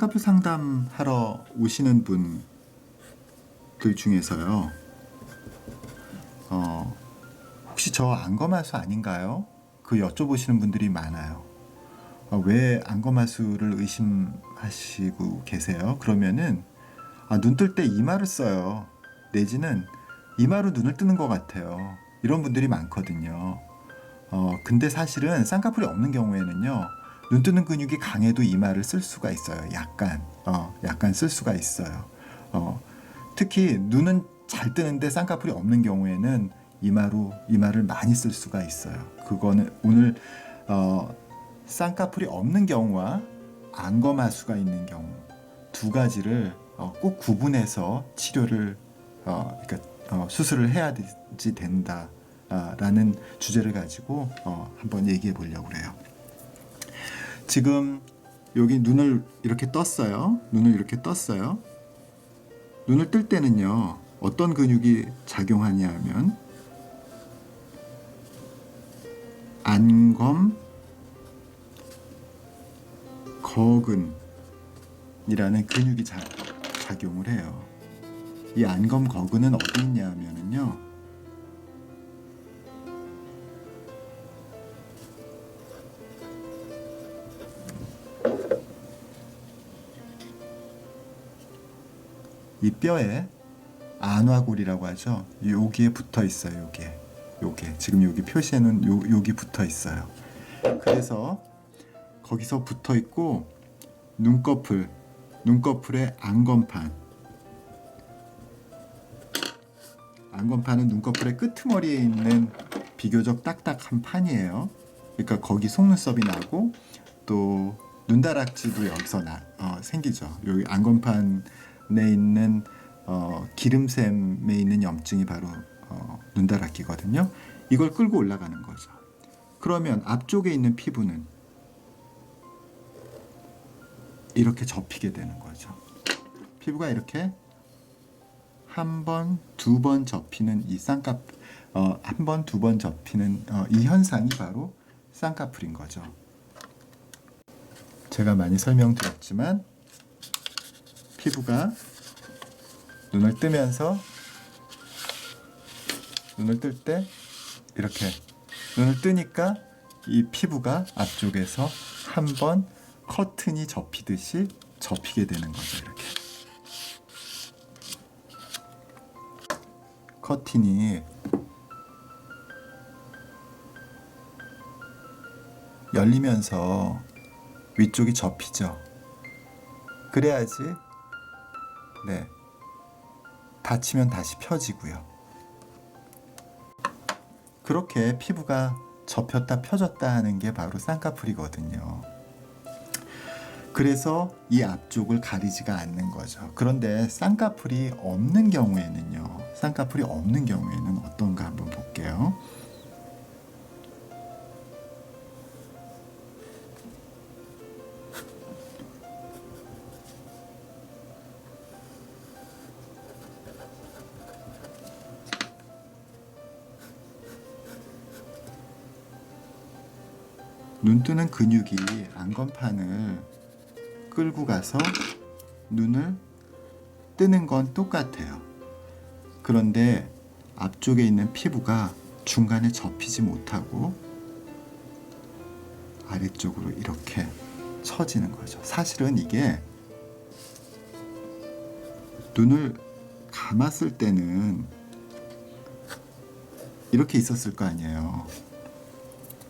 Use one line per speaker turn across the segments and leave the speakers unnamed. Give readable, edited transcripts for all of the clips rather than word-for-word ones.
쌍꺼풀 상담하러 오시는 분들 중에서요, 혹시 저 안검하수 아닌가요? 그 여쭤보시는 분들이 많아요. 왜 안검하수를 의심하시고 계세요? 그러면은 눈 뜰 때 이마를 써요. 내지는 이마로 눈을 뜨는 것 같아요. 이런 분들이 많거든요. 근데 사실은 쌍꺼풀이 없는 경우에는요, 눈 뜨는 근육이 강해도 이마를 쓸 수가 있어요. 약간 쓸 수가 있어요. 특히 눈은 잘 뜨는데 쌍꺼풀이 없는 경우에는 이마를 많이 쓸 수가 있어요. 그거는 오늘 쌍꺼풀이 없는 경우와 안검하수가 있는 경우 두 가지를 꼭 구분해서 치료를 수술을 해야 된다라는 주제를 가지고 한번 얘기해 보려고 그래요. 지금 여기 눈을 이렇게 떴어요. 눈을 뜰 때는요, 어떤 근육이 작용하냐 하면 안검 거근이라는 근육이 작용을 해요. 이 안검 거근은 어디 있냐 하면은요, 이 뼈에 안화골이라고 하죠. 여기에 붙어 있어요. 요게 지금 여기 표시에는 여기 붙어 있어요. 그래서 거기서 붙어 있고 눈꺼풀의 안검판은 눈꺼풀의 끄트머리에 있는 비교적 딱딱한 판이에요. 그러니까 거기 속눈썹이 나고 또 눈다락질도 여기서 생기죠. 여기 안검판에 있는 기름샘에 있는 염증이 바로 눈다락이거든요. 이걸 끌고 올라가는 거죠. 그러면 앞쪽에 있는 피부는 이렇게 접히게 되는 거죠. 피부가 이렇게 한 번, 두 번 접히는 한 번, 두 번 접히는 이 현상이 바로 쌍꺼풀인 거죠. 제가 많이 설명드렸지만 피부가 눈을 뜨면서 눈을 뜰 때 이렇게 눈을 뜨니까 이 피부가 앞쪽에서 한 번 커튼이 접히듯이 접히게 되는 거죠. 이렇게 커튼이 열리면서 위쪽이 접히죠. 그래야지 닫히면 다시 펴지고요. 그렇게 피부가 접혔다 펴졌다 하는 게 바로 쌍꺼풀이거든요. 그래서 이 앞쪽을 가리지가 않는 거죠. 그런데 쌍꺼풀이 없는 경우에는 어떤가 한번 볼게요. 눈 뜨는 근육이 안검판을 끌고 가서 눈을 뜨는 건 똑같아요. 그런데 앞쪽에 있는 피부가 중간에 접히지 못하고 아래쪽으로 이렇게 처지는 거죠. 사실은 이게 눈을 감았을 때는 이렇게 있었을 거 아니에요.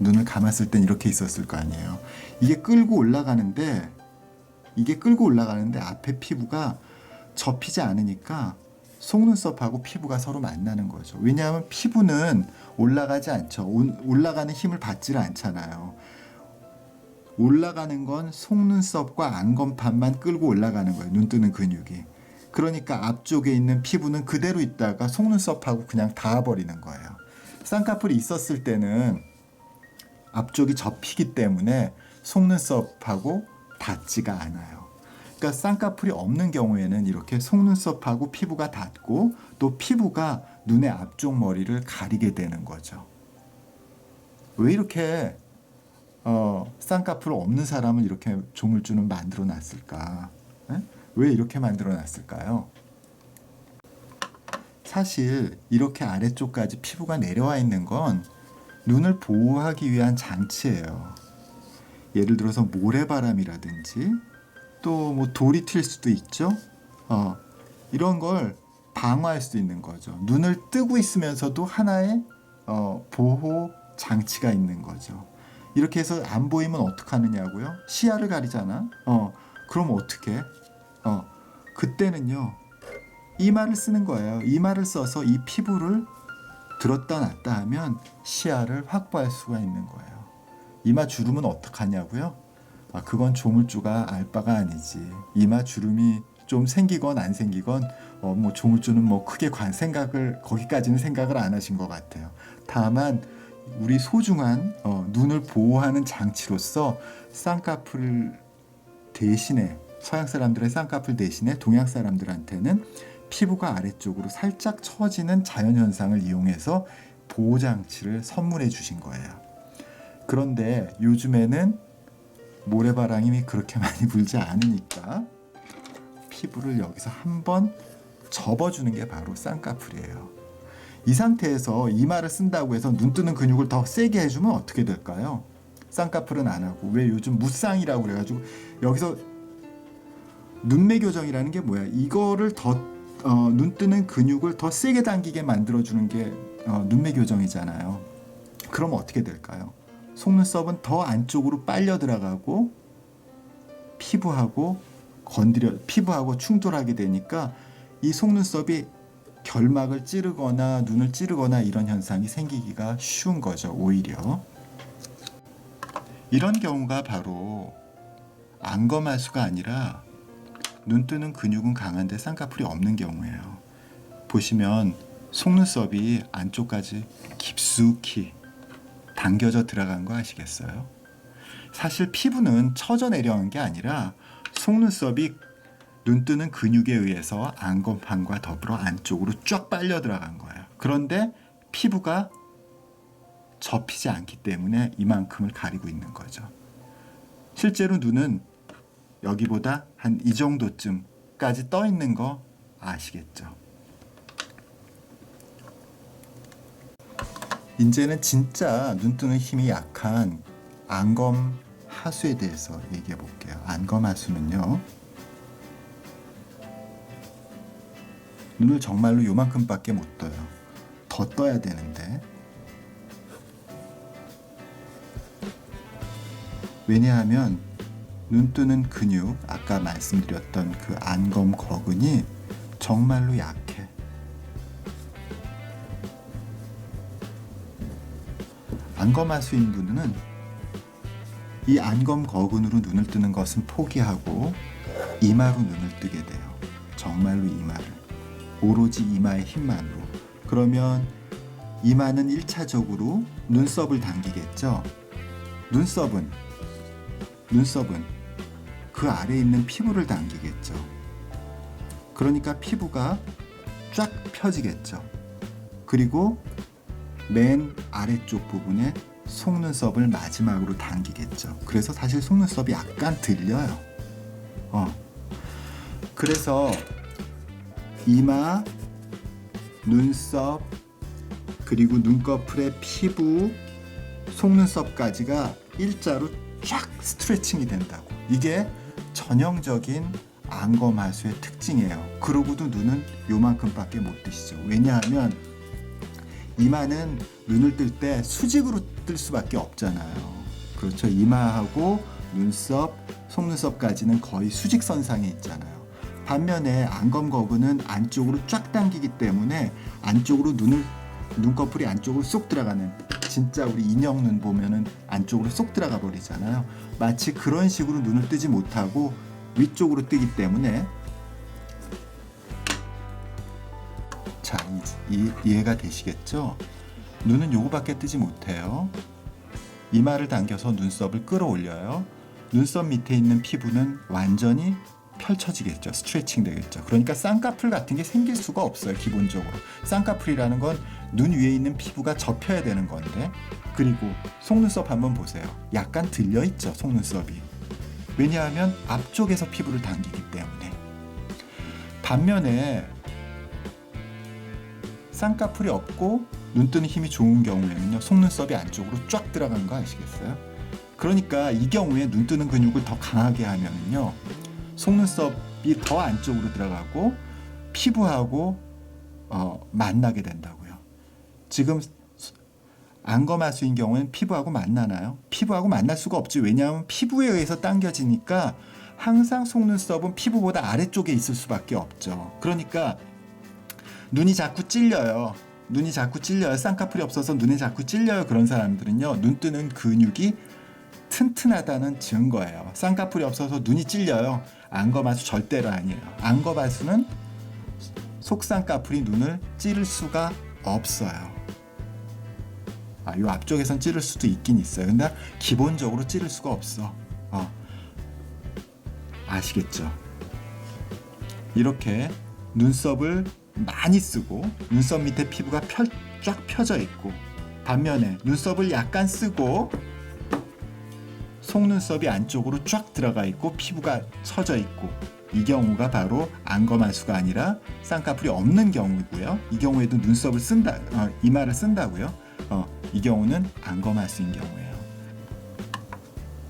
눈을 감았을 땐 이렇게 있었을 거 아니에요. 이게 끌고 올라가는데 앞에 피부가 접히지 않으니까 속눈썹하고 피부가 서로 만나는 거죠. 왜냐하면 피부는 올라가지 않죠. 올라가는 힘을 받지를 않잖아요. 올라가는 건 속눈썹과 안검판만 끌고 올라가는 거예요. 눈 뜨는 근육이. 그러니까 앞쪽에 있는 피부는 그대로 있다가 속눈썹하고 그냥 닿아버리는 거예요. 쌍꺼풀이 있었을 때는 앞쪽이 접히기 때문에 속눈썹하고 닿지가 않아요. 그러니까 쌍꺼풀이 없는 경우에는 이렇게 속눈썹하고 피부가 닿고 또 피부가 눈의 앞쪽 머리를 가리게 되는 거죠. 왜 이렇게 쌍꺼풀 없는 사람을 이렇게 조물주는 만들어 놨을까? 에? 왜 이렇게 만들어 놨을까요? 사실 이렇게 아래쪽까지 피부가 내려와 있는 건 눈을 보호하기 위한 장치예요. 예를 들어서 모래바람이라든지 또 뭐 돌이 튈 수도 있죠. 이런 걸 방어할 수 있는 거죠. 눈을 뜨고 있으면서도 하나의 보호 장치가 있는 거죠. 이렇게 해서 안 보이면 어떡하느냐고요? 시야를 가리잖아. 그럼 어떻게? 그때는요. 이마를 쓰는 거예요. 이마를 써서 이 피부를 들었다 놨다 하면 시야를 확보할 수가 있는 거예요. 이마 주름은 어떡하냐고요? 그건 조물주가 알 바가 아니지. 이마 주름이 좀 생기건 안 생기건 뭐 조물주는 뭐 크게 거기까지는 생각을 안 하신 것 같아요. 다만 우리 소중한 눈을 보호하는 장치로서 쌍꺼풀 대신에 서양 사람들의 쌍꺼풀 대신에 동양 사람들한테는 피부가 아래쪽으로 살짝 처지는 자연현상을 이용해서 보호장치를 선물해 주신 거예요. 그런데 요즘에는 모래바람이 그렇게 많이 불지 않으니까 피부를 여기서 한번 접어주는 게 바로 쌍꺼풀이에요. 이 상태에서 이마를 쓴다고 해서 눈 뜨는 근육을 더 세게 해주면 어떻게 될까요? 쌍꺼풀은 안 하고. 왜 요즘 무쌍이라고 그래가지고 여기서 눈매 교정이라는 게 뭐야? 이거를 더 눈 뜨는 근육을 더 세게 당기게 만들어주는 게 눈매 교정이잖아요. 그럼 어떻게 될까요? 속눈썹은 더 안쪽으로 빨려 들어가고 피부하고 충돌하게 되니까 이 속눈썹이 결막을 찌르거나 눈을 찌르거나 이런 현상이 생기기가 쉬운 거죠. 오히려 이런 경우가 바로 안검하수가 아니라 눈 뜨는 근육은 강한데 쌍꺼풀이 없는 경우예요. 보시면 속눈썹이 안쪽까지 깊숙이 당겨져 들어간 거 아시겠어요? 사실 피부는 처져 내려간 게 아니라 속눈썹이 눈 뜨는 근육에 의해서 안검판과 더불어 안쪽으로 쫙 빨려 들어간 거예요. 그런데 피부가 접히지 않기 때문에 이만큼을 가리고 있는 거죠. 실제로 눈은 여기보다 한 이 정도쯤까지 떠 있는 거 아시겠죠? 이제는 진짜 눈 뜨는 힘이 약한 안검하수에 대해서 얘기해 볼게요. 안검하수는요, 눈을 정말로 요만큼밖에 못 떠요. 더 떠야 되는데. 왜냐하면 눈 뜨는 근육, 아까 말씀드렸던 그 안검 거근이 정말로 약해. 안검하수인 분은 이 안검 거근으로 눈을 뜨는 것은 포기하고 이마로 눈을 뜨게 돼요. 정말로 이마를. 오로지 이마의 힘만으로. 그러면 이마는 1차적으로 눈썹을 당기겠죠. 눈썹은 그 아래에 있는 피부를 당기겠죠. 그러니까 피부가 쫙 펴지겠죠. 그리고 맨 아래쪽 부분에 속눈썹을 마지막으로 당기겠죠. 그래서 사실 속눈썹이 약간 들려요. 그래서 이마, 눈썹, 그리고 눈꺼풀의 피부, 속눈썹까지가 일자로 쫙 스트레칭이 된다고. 이게 전형적인 안검하수의 특징이에요. 그러고도 눈은 요만큼밖에 못 뜨시죠. 왜냐하면 이마는 눈을 뜰 때 수직으로 뜰 수밖에 없잖아요. 그렇죠. 이마하고 눈썹, 속눈썹까지는 거의 수직선상에 있잖아요. 반면에 안검거근은 안쪽으로 쫙 당기기 때문에 안쪽으로 눈꺼풀이 안쪽으로 쏙 들어가는, 진짜 우리 인형눈 보면은 안쪽으로 쏙 들어가 버리잖아요. 마치 그런 식으로 눈을 뜨지 못하고 위쪽으로 뜨기 때문에, 자, 이해가 되시겠죠? 눈은 요거밖에 뜨지 못해요. 이마를 당겨서 눈썹을 끌어올려요. 눈썹 밑에 있는 피부는 완전히 펼쳐지겠죠. 스트레칭 되겠죠. 그러니까 쌍꺼풀 같은 게 생길 수가 없어요. 기본적으로 쌍꺼풀이라는 건 눈 위에 있는 피부가 접혀야 되는 건데. 그리고 속눈썹 한번 보세요. 약간 들려있죠, 속눈썹이. 왜냐하면 앞쪽에서 피부를 당기기 때문에. 반면에 쌍꺼풀이 없고 눈 뜨는 힘이 좋은 경우에는요, 속눈썹이 안쪽으로 쫙 들어간 거 아시겠어요? 그러니까 이 경우에 눈 뜨는 근육을 더 강하게 하면은요, 속눈썹이 더 안쪽으로 들어가고 피부하고 만나게 된다고요. 지금 안검하수인 경우는 피부하고 만나나요? 피부하고 만날 수가 없지. 왜냐하면 피부에 의해서 당겨지니까 항상 속눈썹은 피부보다 아래쪽에 있을 수밖에 없죠. 그러니까 눈이 자꾸 찔려요. 눈이 자꾸 찔려요. 쌍꺼풀이 없어서 눈에 자꾸 찔려요. 그런 사람들은요, 눈 뜨는 근육이 튼튼하다는 증거예요. 쌍꺼풀이 없어서 눈이 찔려요. 안검하수 절대로 아니에요. 안검하수는 속쌍꺼풀이 눈을 찌를 수가 없어요. 요 앞쪽에선 찌를 수도 있긴 있어요. 근데 기본적으로 찌를 수가 없어. 아시겠죠? 이렇게 눈썹을 많이 쓰고 눈썹 밑에 피부가 쫙 펴져 있고, 반면에 눈썹을 약간 쓰고 속눈썹이 안쪽으로 쫙 들어가 있고 피부가 처져 있고, 이 경우가 바로 안검하수가 아니라 쌍꺼풀이 없는 경우고요. 이 경우에도 눈썹을 쓴다, 이마를 쓴다고요. 이 경우는 안검하수인 경우예요.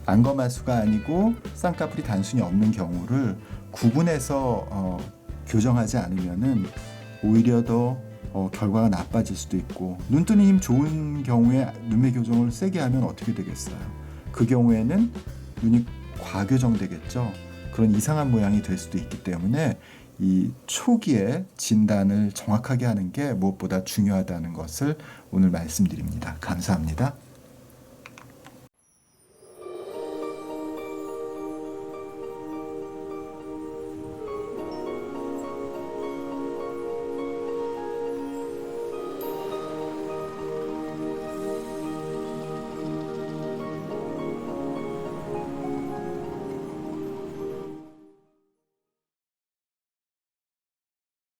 안검하수가 아니고 쌍꺼풀이 단순히 없는 경우를 구분해서 교정하지 않으면은 오히려 더 결과가 나빠질 수도 있고, 눈 뜨는 힘 좋은 경우에 눈매 교정을 세게 하면 어떻게 되겠어요? 그 경우에는 눈이 과교정되겠죠. 그런 이상한 모양이 될 수도 있기 때문에 이 초기에 진단을 정확하게 하는 게 무엇보다 중요하다는 것을 오늘 말씀드립니다. 감사합니다.